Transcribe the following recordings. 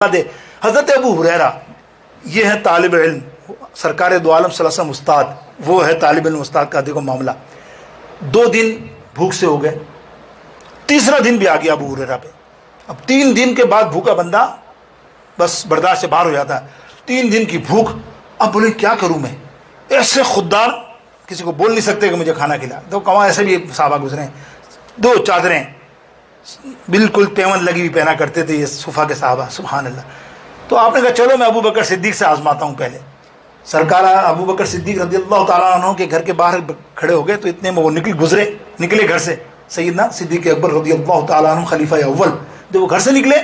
دے۔ حضرت ابو ہریرہ یہ ہے طالب علم، سرکار دو عالم صلی اللہ علیہ وسلم استاد، وہ ہے طالب علم استاد کا۔ دیکھو معاملہ، 2 دن بھوک سے ہو گئے، تیسرا دن بھی آ گیا ابو ہریرہ پہ۔ اب 3 دن کے بعد بھوکا بندہ بس برداشت سے باہر ہو جاتا ہے۔ 3 دن کی بھوک، اب بولے کیا کروں میں، ایسے خوددار کسی کو بول نہیں سکتے کہ مجھے کھانا کھلا تو کہاں، ایسے بھی صحابہ گزرے ہیں، 2 چادریں بالکل پیون لگی ہوئی پہنا کرتے تھے یہ صفا کے صحابہ، سبحان اللہ۔ تو آپ نے کہا چلو میں ابو بکر صدیق سے آزماتا ہوں پہلے۔ سرکار ابو بکر صدیق رضی اللہ تعالیٰ عنہ کے گھر کے باہر کھڑے ہو گئے، تو اتنے میں وہ نکلے گھر سے، سیدنا صدیق اکبر رضی اللہ تعالیٰ عنہ خلیفہ اول، جب وہ گھر سے نکلے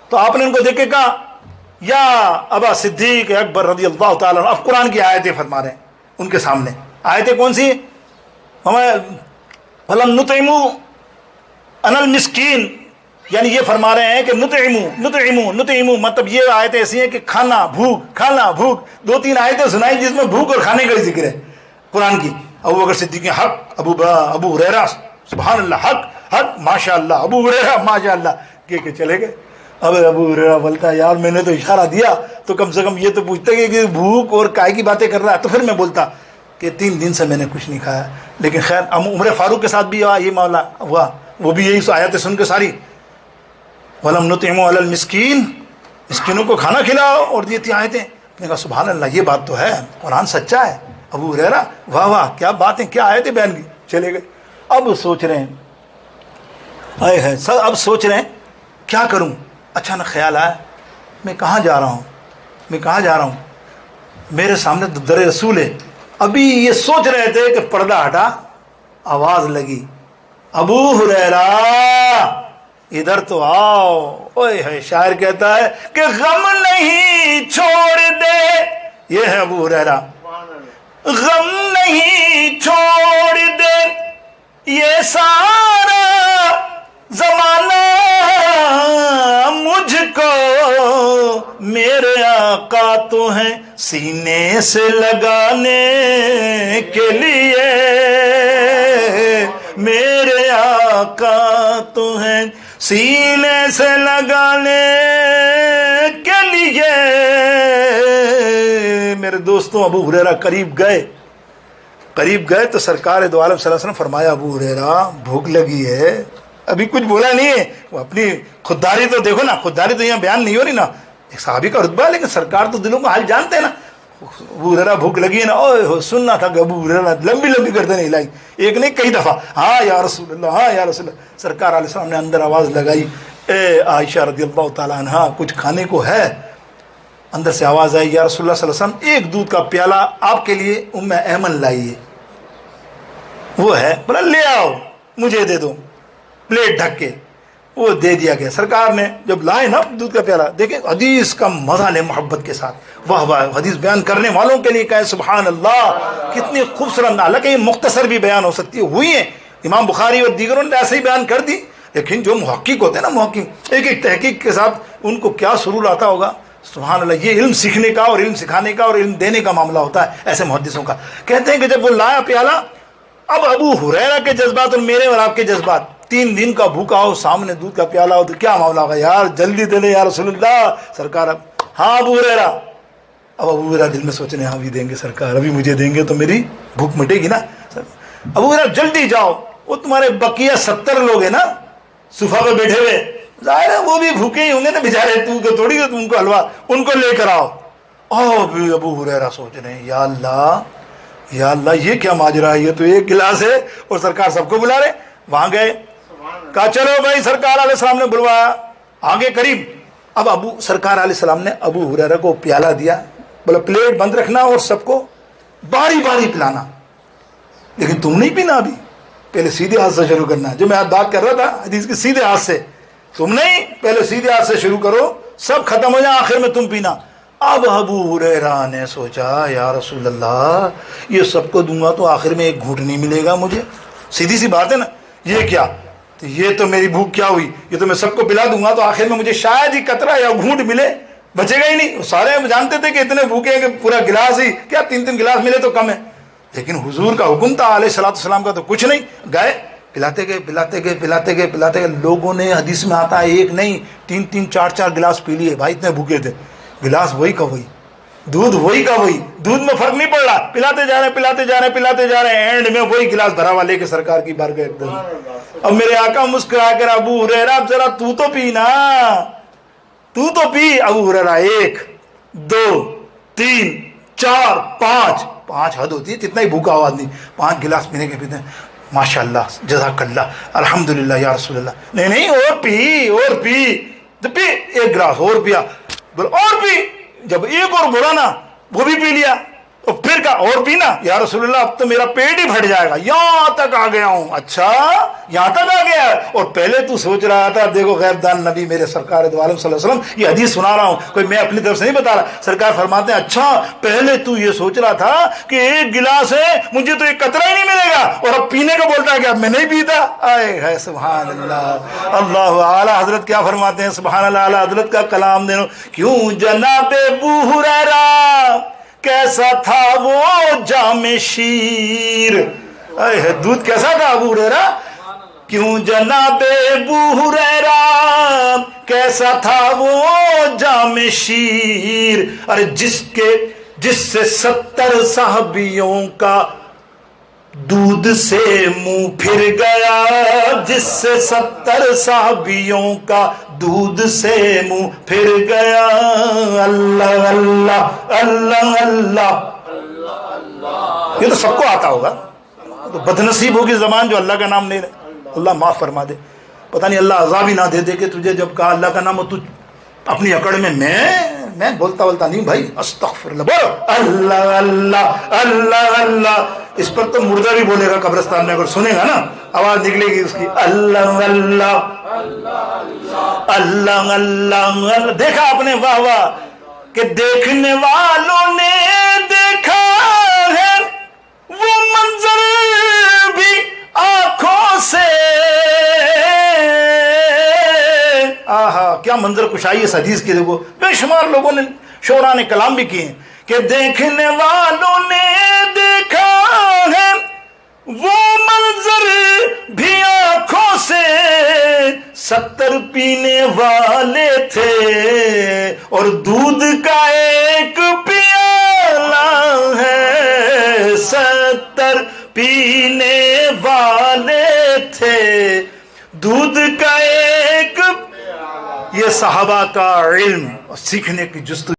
تو آپ نے ان کو دیکھ کے کہا یا ابا صدیق اکبر رضی اللہ تعالیٰ عنہ۔ اب قرآن کی آیتیں فرما رہے ہیں ان کے سامنے۔ آیتیں کون سی؟ وَلَمْ نُطْعِمُوا أَنَا الْمِسْكِينَ، یعنی یہ فرما رہے ہیں کہ نطعمو، مطلب یہ آیتیں ایسی ہیں کہ کھانا بھوک 2-3 آیتیں سنائی جس میں بھوک اور کھانے کا ذکر ہے قرآن کی۔ ابو بکر صدیق حق، ابو ہریرہ سبحان اللہ حق ماشاء اللہ، ابو ہریرہ ماشاء اللہ کہ چلے گئے۔ اب ابو ہریرہ بولتا یار میں نے تو اشارہ دیا تو کم سے کم یہ تو پوچھتے کہ بھوک اور کائے کی باتیں کر رہا ہے، تو پھر میں بولتا کہ 3 دن سے میں نے کچھ نہیں کھایا۔ لیکن خیر عمر فاروق کے ساتھ بھی یہ معاملہ ہوا، وہ بھی یہی آیتیں سن کے ساری وَلَمْ نُطْعِمُوا عَلَى الْمِسْكِينَ، مسکینوں کو کھانا کھلاؤ، اور یہ تھی آیتیں۔ میں نے کہا سبحان اللہ یہ بات تو ہے، قرآن سچا ہے۔ ابو ہریرہ واہ کیا باتیں، کیا آیتیں بیان کی، چلے گئے۔ اب سوچ رہے ہیں اب سوچ رہے ہیں کیا کروں۔ اچانک خیال آیا میں کہاں جا رہا ہوں، میرے سامنے در رسول ہے۔ ابھی یہ سوچ رہے تھے کہ پردہ ہٹا، آواز لگی ابو ہریرہ ادھر تو آؤ۔ اوئے ہے، شاعر کہتا ہے کہ غم نہیں چھوڑ دے، یہ ہے ابو ہریرہ، غم نہیں چھوڑ دے یہ سارا زمانہ مجھ کو میرے آقا تو ہیں سینے سے لگانے کے لیے، میرے آقا تو ہیں سینے سے لگانے کے لیے۔ میرے دوستوں ابو ہریرہ قریب گئے تو سرکار دو عالم صلی اللہ علیہ وسلم فرمایا ابو ہریرہ بھوک لگی ہے۔ ابھی کچھ بولا نہیں ہے، وہ اپنی خودداری تو دیکھو نا، خودداری تو یہاں بیان نہیں ہو رہی نا، ایک صحابی کا رتبہ ہے، لیکن سرکار تو دلوں کا حال جانتے ہیں نا۔ ابو ہریرہ بھوک لگی ہے نا، اوہ سننا تھا کہ ابو ہریرہ لمبی گردنیں ہلائی، ایک نہیں کئی دفعہ، ہاں یا رسول اللہ، ہاں یا رسول اللہ۔ سرکار علیہ السلام نے اندر آواز لگائی، اے عائشہ رضی اللہ تعالیٰ عنہ کچھ کھانے کو ہے؟ اندر سے آواز آئی یا رسول اللہ صلی اللہ علیہ وسلم ایک دودھ کا پیالہ آپ کے لیے ام ایمن لائی ہے، وہ ہے، بولا لے آؤ مجھے دے دو، پلیٹ ڈھک کے وہ دے دیا گیا۔ سرکار نے جب لائے نا دودھ کا پیالہ، دیکھیں حدیث کا مزہ لے محبت کے ساتھ، واہ حدیث بیان کرنے والوں کے لیے کہے سبحان اللہ، کتنی خوبصورت۔ حالانکہ یہ مختصر بھی بیان ہو سکتی ہے، ہوئی ہے، امام بخاری اور دیگروں نے ایسے ہی بیان کر دی، لیکن جو محقق ہوتے ہیں نا، محقق ایک تحقیق کے ساتھ ان کو کیا سرور آتا ہوگا، سبحان اللہ۔ یہ علم سیکھنے کا اور علم سکھانے کا اور علم دینے کا معاملہ ہوتا ہے ایسے محدثوں کا۔ کہتے ہیں کہ جب وہ لایا پیالہ، اب ابو ہریرہ کے جذبات اور میرے اور آپ کے جذبات، 3 دن کا بھوکا ہو، سامنے دودھ کا پیالہ ہو تو کیا معاملہ ہوگا، یار جلدی دے لے یا رسول اللہ۔ سرکار ہاں ابو ہریرہ، اب ابو ہریرہ دل میں سوچنے ابھی دیں گے سرکار، ابھی مجھے دیں گے تو میری بھوک مٹے گی نا۔ ابو ہریرہ جلدی جاؤ، وہ تمہارے بقیہ 70 لوگ ہیں نا صفا پہ بیٹھے ہوئے، ظاہر ہے وہ بھی بھوکے ہی ہوں گے نا بیچارے، تھوڑی تم کو حلوہ، ان کو لے کر آؤ۔ ابو ہریرہ سوچ رہے ہیں یا اللہ یہ کیا ماجرا ہے، یہ تو ایک گلاس ہے اور سرکار سب کو بلا رہے۔ وہاں گئے، کہا چلو بھائی، سرکار علیہ السلام نے بلوایا، آگے قریب۔ اب سرکار علیہ السلام نے ابو ہریرہ کو پیالہ دیا، بولا پلیٹ بند رکھنا اور سب کو باری پلانا، لیکن تم نہیں پینا، ابھی پہلے سیدھے ہاتھ سے شروع کرنا۔ جو میں آج بات کر رہا تھا حدیث کے، سیدھے ہاتھ سے، تم نہیں، پہلے سیدھے ہاتھ سے شروع کرو، سب ختم ہو جائے، آخر میں تم پینا۔ اب ابو ہریرہ نے سوچا یا رسول اللہ یہ سب کو دوں گا تو آخر میں ایک گھونٹ نہیں ملے گا مجھے، سیدھی سی بات ہے نا، یہ کیا، تو یہ تو میری بھوک کیا ہوئی، یہ تو میں سب کو پلا دوں گا تو آخر میں مجھے شاید ہی قطرہ یا گھونٹ ملے، بچے گا ہی نہیں۔ سارے جانتے تھے کہ اتنے بھوکے ہیں کہ پورا گلاس ہی کیا، 3 گلاس ملے تو کم ہے، لیکن حضور کا حکم تھا علیہ الصلوۃ والسلام کا، تو کچھ نہیں۔ گئے پلاتے گئے. لوگوں نے, حدیث میں آتا ہے ایک نہیں 3 4 گلاس پی لیے بھائی, اتنے بھوکے تھے. گلاس وہی کا وہی, دودھ وہی کا وہی, دودھ میں فرق نہیں پڑ رہا, پلاتے جا رہے ہیں. اینڈ میں وہی گلاس بھرا ہوا لے کے سرکار کی بارگاہ ایک دم. اب میرے آقا مسکرا کر, ابو ہریرہ اب ذرا تو تو پی نا, تو تو پی. ابو ہریرہ 1 2 3 4 5 حد ہوتی ہے, کتنا ہی بھوکا ہوا آدمی 5 گلاس پینے کے پیتے ہیں. ماشاء اللہ, جزاک اللہ, الحمدللہ یا رسول اللہ. نہیں اور پی تو پی. 1 گلاس اور پیا, اور پی. جب ایک اور بولا نا, وہ بھی پی لیا. تو پھر کہا اور پینا یا رسول اللہ, اب تو میرا پیٹ ہی پھٹ جائے گا, یہاں تک آ گیا ہوں. اچھا یہاں تک آ گیا ہے. اور پہلے تو سوچ رہا تھا, دیکھو غیب دان نبی میرے سرکار دو عالم صلی اللہ علیہ وسلم, یہ حدیث سنا رہا ہوں, کوئی میں اپنی طرف سے نہیں بتا رہا. سرکار فرماتے ہیں اچھا پہلے تو یہ سوچ رہا تھا کہ 1 گلاس ہے, مجھے تو 1 قطرہ ہی نہیں ملے گا, اور اب پینے کا بولتا ہے کہ اب میں نہیں پیتا. آئے ہے سبحان اللہ. اللہ اعلیٰ حضرت کیا فرماتے ہیں, سبحان اللہ, اعلیٰ حضرت کا کلام دینا. کیوں جناب ابو ہریرہ کیسا تھا وہ جام شیر. دودھ کیسا تھا ابو ہریرہ, کیوں جناب ابو ہریرہ کیسا تھا وہ جام شیر. ارے جس سے 70 صحابیوں کا دودھ سے منہ پھر گیا, جس سے 70 صحابیوں کا دودھ سے منہ پھر گیا. اللہ اللہ اللہ اللہ. یہ تو سب کو آتا ہوگا, تو بدنصیب ہوگی زبان جو اللہ کا نام نہیں لے. اللہ معاف فرما دے. پتہ نہیں اللہ عذاب ہی نہ دے دے کہ تجھے جب کہا اللہ کا نام ہو تو اپنی اکڑ میں بولتا نہیں بھائی, استغفر اللہ, بولو اللہ اللہ اللہ اللہ. اس پر تو مردہ بھی بولے گا قبرستان میں, اگر سنے گا نا آواز نکلے گی اس کی, اللہ اللہ اللہ اللہ. دیکھا آپ نے, واہ واہ, کہ دیکھنے والوں نے دیکھا ہے وہ منظر بھی آنکھوں سے. آہا کیا منظر کشائی اس حدیث کی. دیکھو بے شمار لوگوں نے, شعراء نے کلام بھی کیے ہیں کہ دیکھنے والوں نے دیکھا ہے وہ منظر بھی آنکھوں سے, 70 پینے والے تھے اور دودھ کا 1 پیالہ ہے. 70 پینے والے تھے, دودھ کا 1. یہ صحابہ کا علم اور سیکھنے کی جستجو